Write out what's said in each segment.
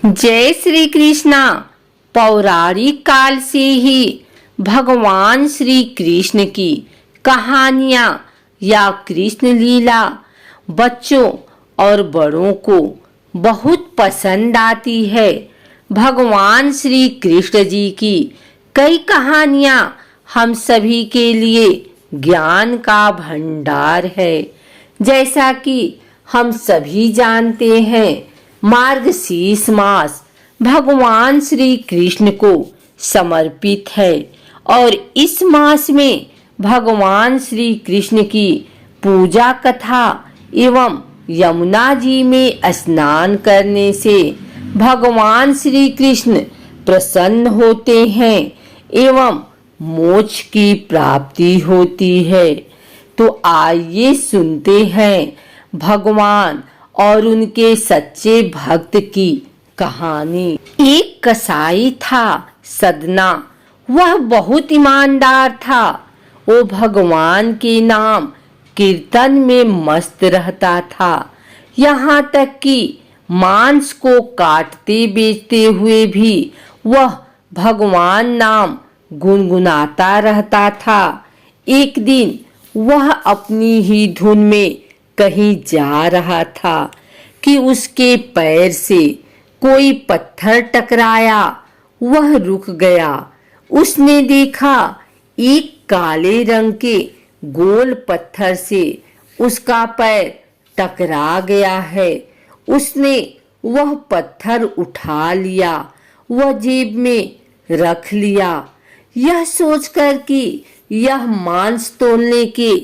जय श्री कृष्णा। पौराणिक काल से ही भगवान श्री कृष्ण की कहानियां या कृष्ण लीला बच्चों और बड़ों को बहुत पसंद आती है। भगवान श्री कृष्ण जी की कई कहानियां हम सभी के लिए ज्ञान का भंडार है। जैसा कि हम सभी जानते हैं, मार्गशीर्ष मास भगवान श्री कृष्ण को समर्पित है और इस मास में भगवान श्री कृष्ण की पूजा कथा एवं यमुना जी में स्नान करने से भगवान श्री कृष्ण प्रसन्न होते हैं एवं मोक्ष की प्राप्ति होती है। तो आइए सुनते हैं भगवान और उनके सच्चे भक्त की कहानी। एक कसाई था सदना, वह बहुत ईमानदार था। वो भगवान के नाम कीर्तन में मस्त रहता था। यहाँ तक कि मांस को काटते बेचते हुए भी वह भगवान नाम गुनगुनाता रहता था। एक दिन वह अपनी ही धुन में कहीं जा रहा था कि उसके पैर से कोई पत्थर टकराया। वह रुक गया। उसने देखा एक काले रंग के गोल पत्थर से उसका पैर टकरा गया है। उसने वह पत्थर उठा लिया, वह जेब में रख लिया, यह सोचकर कि यह मांस तोलने के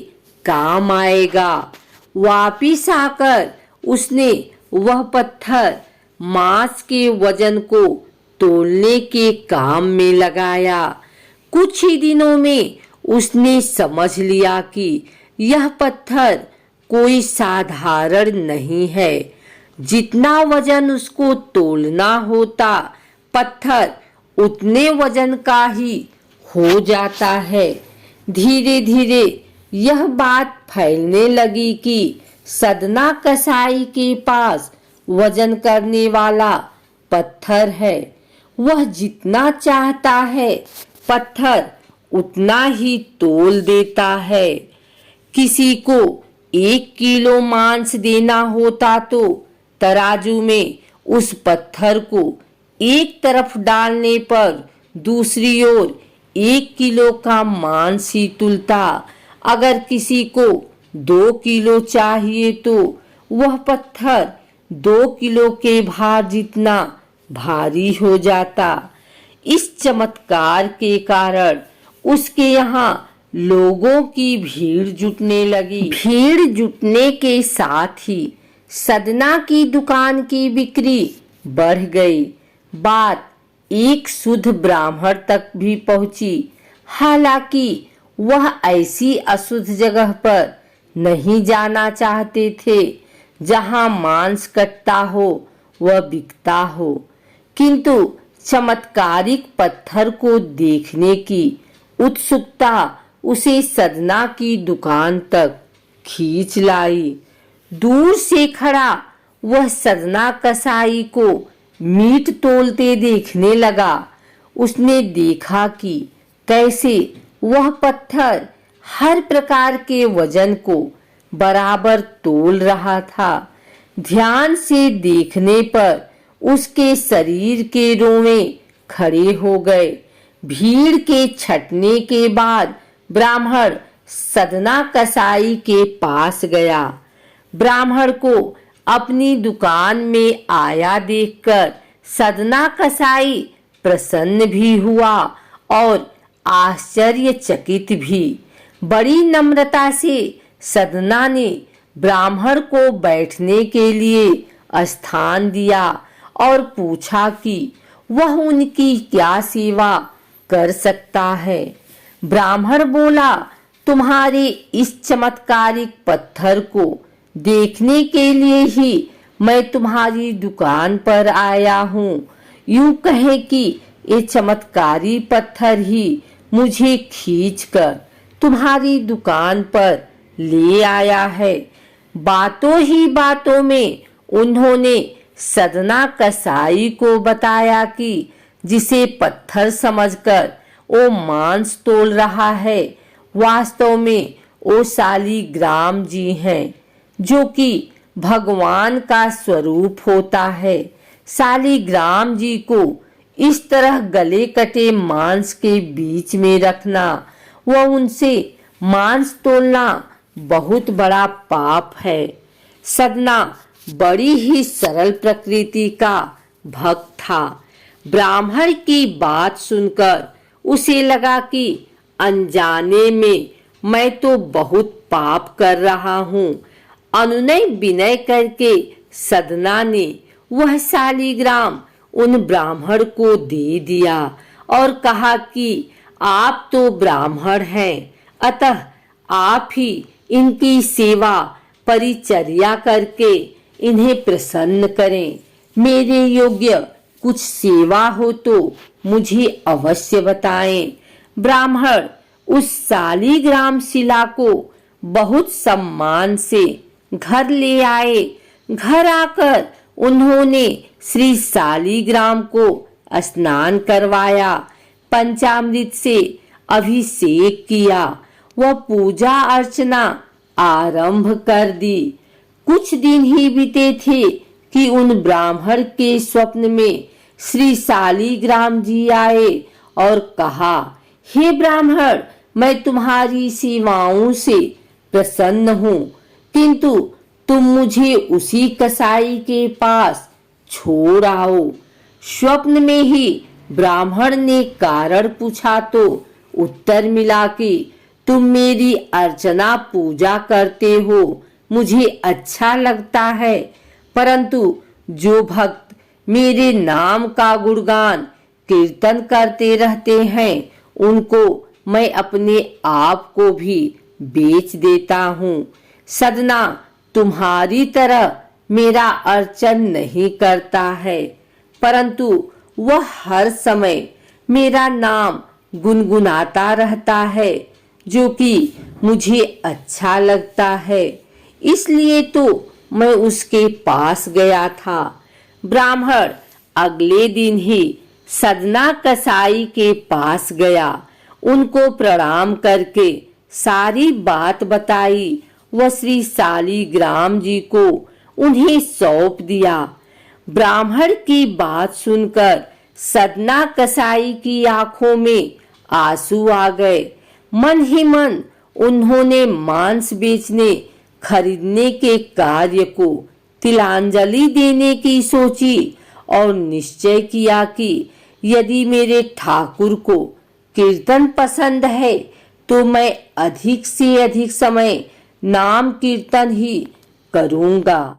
काम आएगा। वापिस आकर उसने वह पत्थर मांस के वजन को तोलने के काम में लगाया। कुछ ही दिनों में उसने समझ लिया कि यह पत्थर कोई साधारण नहीं है। जितना वजन उसको तोलना होता, पत्थर उतने वजन का ही हो जाता है। धीरे धीरे यह बात फैलने लगी कि सदना कसाई के पास वजन करने वाला पत्थर है। वह जितना चाहता है पत्थर उतना ही तोल देता है। किसी को 1 किलो मांस देना होता तो तराजू में उस पत्थर को एक तरफ डालने पर दूसरी ओर 1 किलो का मांस ही तुलता। अगर किसी को 2 किलो चाहिए तो वह पत्थर 2 किलो के भार जितना भारी हो जाता। इस चमत्कार के कारण उसके यहाँ लोगों की भीड़ जुटने लगी। भीड़ जुटने के साथ ही सदना की दुकान की बिक्री बढ़ गई। बात एक शुद्ध ब्राह्मण तक भी पहुंची। हालांकि वह ऐसी अशुद्ध जगह पर नहीं जाना चाहते थे जहां मांस कटता हो व बिकता हो, किंतु चमत्कारिक पत्थर को देखने की उत्सुकता उसे सदना की दुकान तक खींच लाई। दूर से खड़ा वह सदना कसाई को मीट तोलते देखने लगा। उसने देखा कि कैसे वह पत्थर हर प्रकार के वजन को बराबर तोल रहा था। ध्यान से देखने पर उसके शरीर के रोंवे खड़े हो गए। भीड़ के छटने के बाद ब्राह्मण सदना कसाई के पास गया। ब्राह्मण को अपनी दुकान में आया देखकर सदना कसाई प्रसन्न भी हुआ और आश्चर्यचकित भी। बड़ी नम्रता से सदना ने ब्राह्मण को बैठने के लिए स्थान दिया और पूछा कि वह उनकी क्या सेवा कर सकता है। ब्राह्मण बोला, तुम्हारे इस चमत्कारिक पत्थर को देखने के लिए ही मैं तुम्हारी दुकान पर आया हूँ। यूं कहे कि ये चमत्कारी पत्थर ही मुझे खींचकर तुम्हारी दुकान पर ले आया है। बातों ही बातों में उन्होंने सदना कसाई को बताया कि जिसे पत्थर समझकर वो मांस तोल रहा है, वास्तव में वो शालिग्राम जी हैं, जो कि भगवान का स्वरूप होता है। शालिग्राम जी को इस तरह गले कटे मांस के बीच में रखना व उनसे मांस तोलना बहुत बड़ा पाप है। सदना बड़ी ही सरल प्रकृति का भक्त था। ब्राह्मण की बात सुनकर उसे लगा कि अनजाने में मैं तो बहुत पाप कर रहा हूँ। अनुनय विनय करके सदना ने वह शालिग्राम उन ब्राह्मण को दे दिया और कहा कि आप तो ब्राह्मण हैं, अतः आप ही इनकी सेवा परिचर्या करके इन्हें प्रसन्न करें। मेरे योग्य कुछ सेवा हो तो मुझे अवश्य बताएं। ब्राह्मण उस शालिग्राम शिला को बहुत सम्मान से घर ले आए। घर आकर उन्होंने श्री शालिग्राम को स्नान करवाया, पंचामृत से अभिषेक किया व पूजा अर्चना आरंभ कर दी। कुछ दिन ही बीते थे कि उन ब्राह्मण के स्वप्न में श्री शालिग्राम जी आए और कहा, हे ब्राह्मण, मैं तुम्हारी सेवाओं से प्रसन्न हूँ, किंतु तुम मुझे उसी कसाई के पास छोड़ आओ। स्वप्न में ही ब्राह्मण ने कारण पूछा तो उत्तर मिला कि तुम मेरी अर्चना पूजा करते हो, मुझे अच्छा लगता है, परंतु जो भक्त मेरे नाम का गुणगान कीर्तन करते रहते हैं, उनको मैं अपने आप को भी बेच देता हूँ। सदना तुम्हारी तरह मेरा अर्चन नहीं करता है, परंतु वह हर समय मेरा नाम गुनगुनाता रहता है, जो कि मुझे अच्छा लगता है, इसलिए तो मैं उसके पास गया था। ब्राह्मण अगले दिन ही सदना कसाई के पास गया, उनको प्रणाम करके सारी बात बताई व श्री शालिग्राम जी को उन्हें सौंप दिया। ब्राह्मण की बात सुनकर सदना कसाई की आंखों में आंसू आ गए। मन ही मन उन्होंने मांस बेचने खरीदने के कार्य को तिलांजलि देने की सोची और निश्चय किया कि यदि मेरे ठाकुर को कीर्तन पसंद है तो मैं अधिक से अधिक समय नाम कीर्तन ही करूंगा।